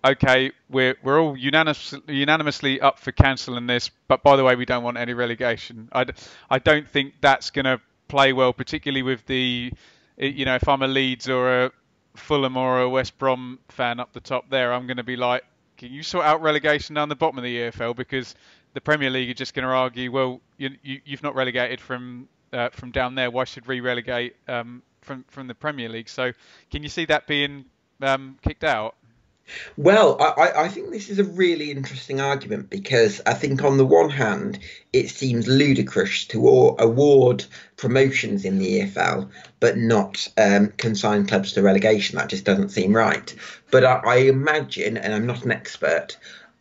Okay, we're all unanimously up for cancelling this, but by the way, we don't want any relegation. I don't think that's going to play well, particularly with if I'm a Leeds or a Fulham or a West Brom fan up the top there, I'm going to be like, can you sort out relegation down the bottom of the EFL? Because the Premier League are just going to argue, well, you've not relegated from down there. Why should we relegate from the Premier League? So can you see that being kicked out? Well, I think this is a really interesting argument because I think on the one hand, it seems ludicrous to award promotions in the EFL but not consign clubs to relegation. That just doesn't seem right. But I imagine, and I'm not an expert,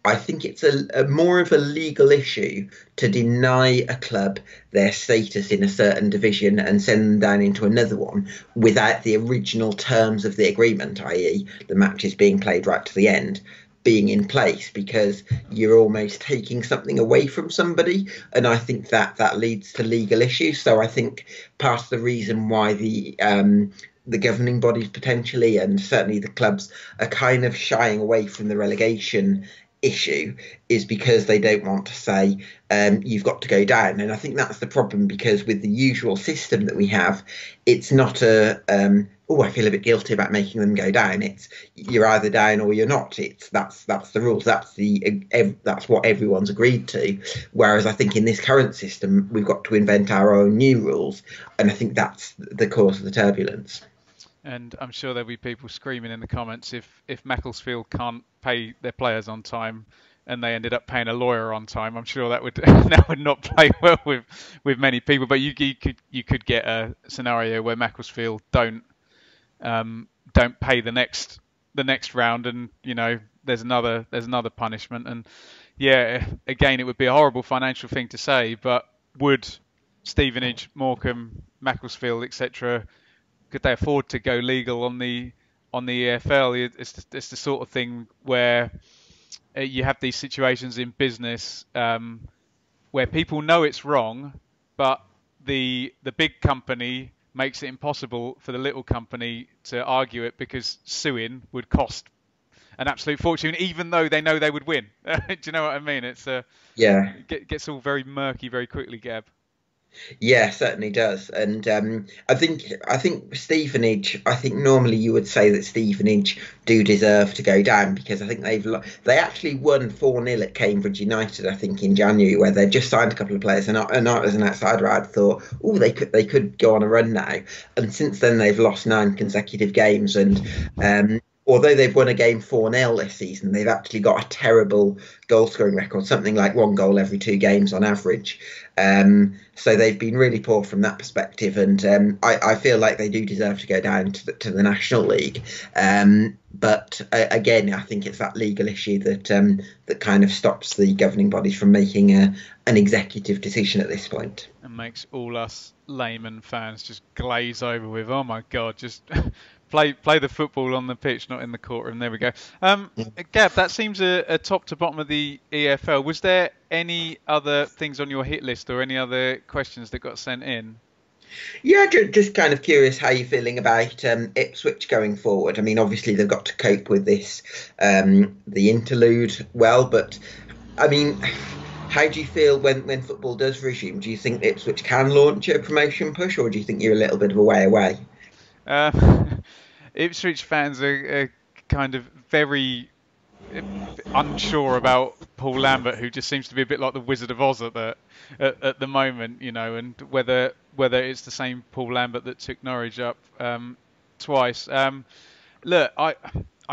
I think it's a more of a legal issue to deny a club their status in a certain division and send them down into another one without the original terms of the agreement, i.e., the matches being played right to the end, being in place, because you're almost taking something away from somebody. And I think that leads to legal issues. So I think part of the reason why the governing bodies potentially, and certainly the clubs, are kind of shying away from the relegation issue is because they don't want to say you've got to go down. And I think that's the problem, because with the usual system that we have, it's not I feel a bit guilty about making them go down. It's you're either down or you're not. That's the rules. That's what everyone's agreed to. Whereas I think in this current system, we've got to invent our own new rules, and I think that's the cause of the turbulence. And I'm sure there'll be people screaming in the comments if Macclesfield can't pay their players on time and they ended up paying a lawyer on time. I'm sure that would that would not play well with many people. But you could get a scenario where Macclesfield don't pay the next round, and there's another punishment. And yeah, again, it would be a horrible financial thing to say, but would Stevenage, Morecambe, Macclesfield, etc., could they afford to go legal on the EFL? It's the sort of thing where you have these situations in business where people know it's wrong, but the big company makes it impossible for the little company to argue it, because suing would cost an absolute fortune, even though they know they would win. Do you know what I mean? Yeah. It gets all very murky very quickly, Gab. Yeah, certainly does. And I think Stevenage. I think normally you would say that Stevenage do deserve to go down because I think they actually won 4-0 at Cambridge United. I think in January where they just signed a couple of players, and I as an outsider I'd thought, oh, they could go on a run now. And since then they've lost 9 consecutive games, and although they've won a game 4-0 this season, they've actually got a terrible goal scoring record, something like 1 goal every 2 games on average. So they've been really poor from that perspective, and I feel like they do deserve to go down to the National League. But again, I think it's that legal issue that kind of stops the governing bodies from making an executive decision at this point. And makes all us layman fans just glaze over with, oh my God, just play the football on the pitch, not in the courtroom. There we go. Gab, that seems a top to bottom of the EFL. Was there any other things on your hit list or any other questions that got sent in? Yeah, just kind of curious how you're feeling about Ipswich going forward. I mean, obviously they've got to cope with this the interlude well, but I mean, how do you feel when football does resume? Do you think Ipswich can launch a promotion push, or do you think you're a little bit of a way away? Uh, Ipswich fans are kind of very uh, unsure about Paul Lambert, who just seems to be a bit like the Wizard of Oz at the moment, and whether it's the same Paul Lambert that took Norwich up twice. Look, I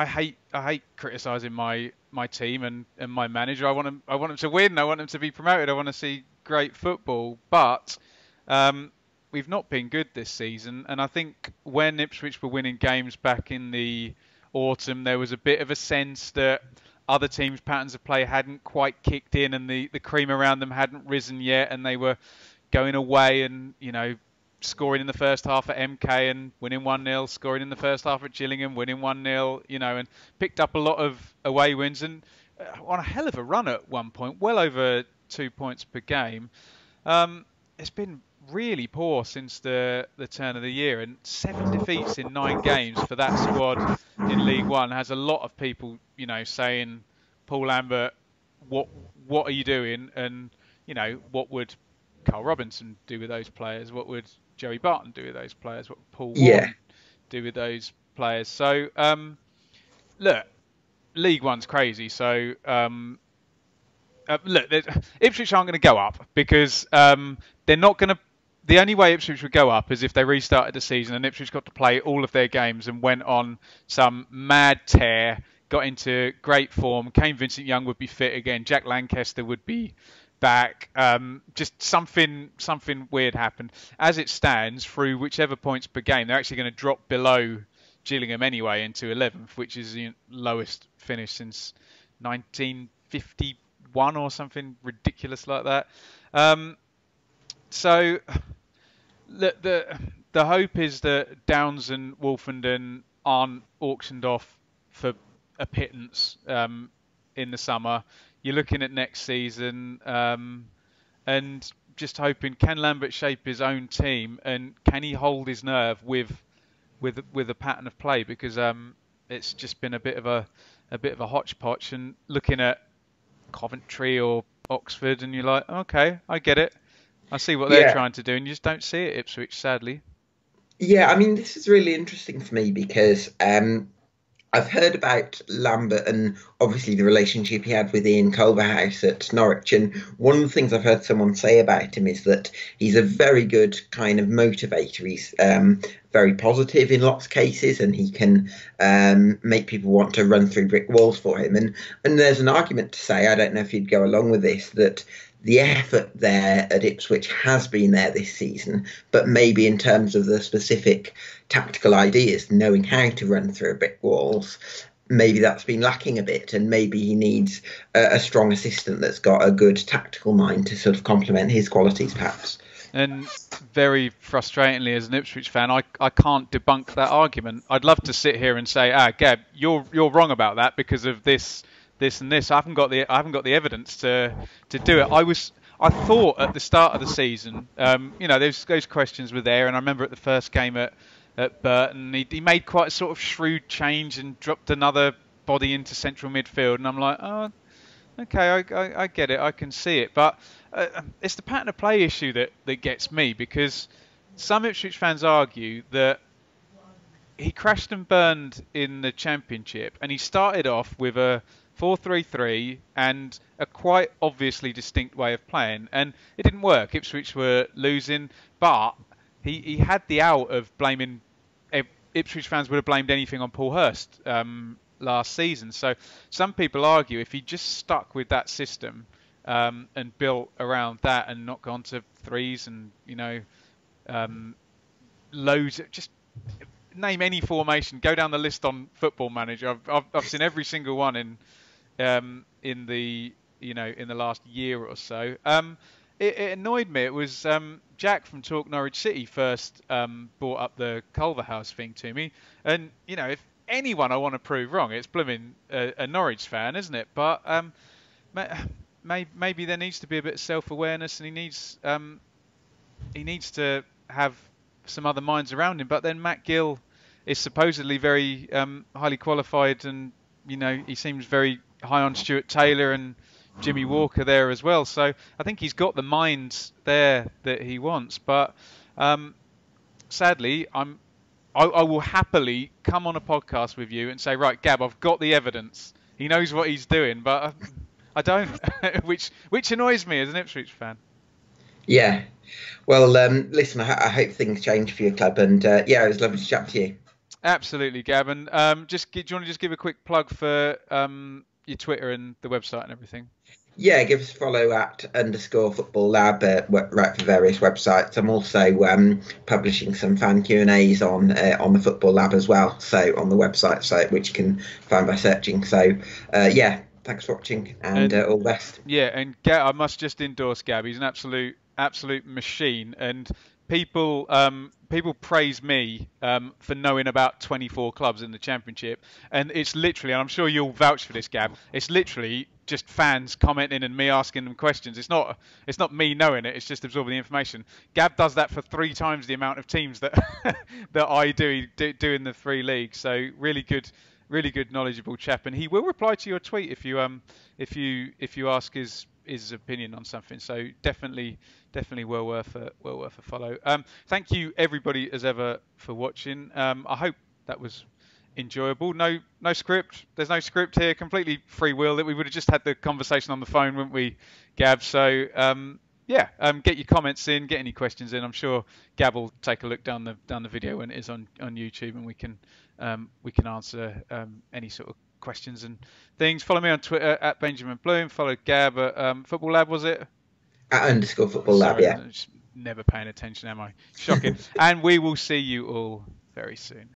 hate criticising my team and my manager. I want them to win. I want them to be promoted. I want to see great football, but we've not been good this season. And I think when Ipswich were winning games back in the autumn, there was a bit of a sense that other teams' patterns of play hadn't quite kicked in, and the cream around them hadn't risen yet, and they were going away and scoring in the first half at MK and winning 1-0, scoring in the first half at Gillingham, winning 1-0, and picked up a lot of away wins and on a hell of a run at one point, well over 2 points per game. It's been really poor since the turn of the year, and 7 defeats in 9 games for that squad in League One has a lot of people, saying, Paul Lambert, what what are you doing? And what would Carl Robinson do with those players? What would Joey Barton do with those players? What would Paul Yeah, Warren do with those players? So look, League One's crazy. So look, Ipswich aren't going to go up because they're not going to. The only way Ipswich would go up is if they restarted the season and Ipswich got to play all of their games and went on some mad tear, got into great form. Kane Vincent-Young would be fit again. Jack Lancaster would be back. Just something weird happened. As it stands, through whichever points per game, they're actually going to drop below Gillingham anyway into 11th, which is the lowest finish since 1951 or something ridiculous like that. So the hope is that Downs and Wolfenden aren't auctioned off for a pittance in the summer. You're looking at next season and just hoping, can Lambert shape his own team and can he hold his nerve with a pattern of play, because it's just been a bit of a hodgepodge, and looking at Coventry or Oxford and you're like, okay, I get it. I see what they're yeah. trying to do, and you just don't see it at Ipswich, sadly. Yeah, I mean, this is really interesting for me because I've heard about Lambert and obviously the relationship he had with Ian Culverhouse at Norwich. And one of the things I've heard someone say about him is that he's a very good kind of motivator. He's very positive in lots of cases, and he can make people want to run through brick walls for him. And there's an argument to say, I don't know if you'd go along with this, that the effort there at Ipswich has been there this season, but maybe in terms of the specific tactical ideas, knowing how to run through brick walls, maybe that's been lacking a bit, and maybe he needs a strong assistant that's got a good tactical mind to sort of complement his qualities, perhaps. And very frustratingly, as an Ipswich fan, I can't debunk that argument. I'd love to sit here and say, Gab, you're wrong about that because of this and this. I haven't got the evidence to do it. I thought at the start of the season, those questions were there, and I remember at the first game at Burton, he made quite a sort of shrewd change and dropped another body into central midfield, and I'm like, oh, Okay, I get it. I can see it, but it's the pattern of play issue that gets me because some Ipswich fans argue that he crashed and burned in the Championship, and he started off with a 4-3-3 and a quite obviously distinct way of playing, and it didn't work. Ipswich were losing, but he had the out of blaming. Ipswich fans would have blamed anything on Paul Hurst last season. So some people argue if he just stuck with that system and built around that and not gone to threes and um, loads of just name any formation, go down the list on Football Manager. I've seen every single one in the in the last year or so. It annoyed me. It was Jack from Talk Norwich City first brought up the Culverhouse thing to me, and if anyone I want to prove wrong, it's blooming a Norwich fan, isn't it? But maybe there needs to be a bit of self-awareness, and he needs to have some other minds around him. But then Matt Gill is supposedly very highly qualified, and he seems very high on Stuart Taylor and Jimmy Walker there as well. So I think he's got the minds there that he wants. But sadly, I will happily come on a podcast with you and say, right, Gab, I've got the evidence. He knows what he's doing, but I don't, which annoys me as an Ipswich fan. Yeah. Well, listen, I hope things change for your club, and yeah, it was lovely to chat to you. Absolutely, Gab. And do you want to just give a quick plug for your Twitter and the website and everything? Yeah, give us a follow at _football lab right for various websites. I'm also publishing some fan Q&As on the Football Lab as well, so on the website, so which you can find by searching. So yeah, thanks for watching, and all the best. Yeah, and I must just endorse Gab. He's an absolute machine, and people praise me for knowing about 24 clubs in the Championship, and it's literally, and I'm sure you'll vouch for this, Gab, it's literally just fans commenting and me asking them questions. It's not me knowing it, it's just absorbing the information. Gab does that for 3 times the amount of teams that that I do in the 3 leagues. So really good knowledgeable chap, and he will reply to your tweet if you ask his opinion on something. So definitely well worth a follow. Thank you everybody as ever for watching. I hope that was enjoyable. No script. There's no script here. Completely free will. That we would have just had the conversation on the phone, wouldn't we, Gab? So yeah, get your comments in, get any questions in. I'm sure Gab will take a look down the video when it is on YouTube, and we can answer any sort of questions and things. Follow me on Twitter at Benjamin Bloom. Follow Gab at Football Lab, was it? At _football lab, Sorry, yeah. I'm just never paying attention, am I? Shocking. And we will see you all very soon.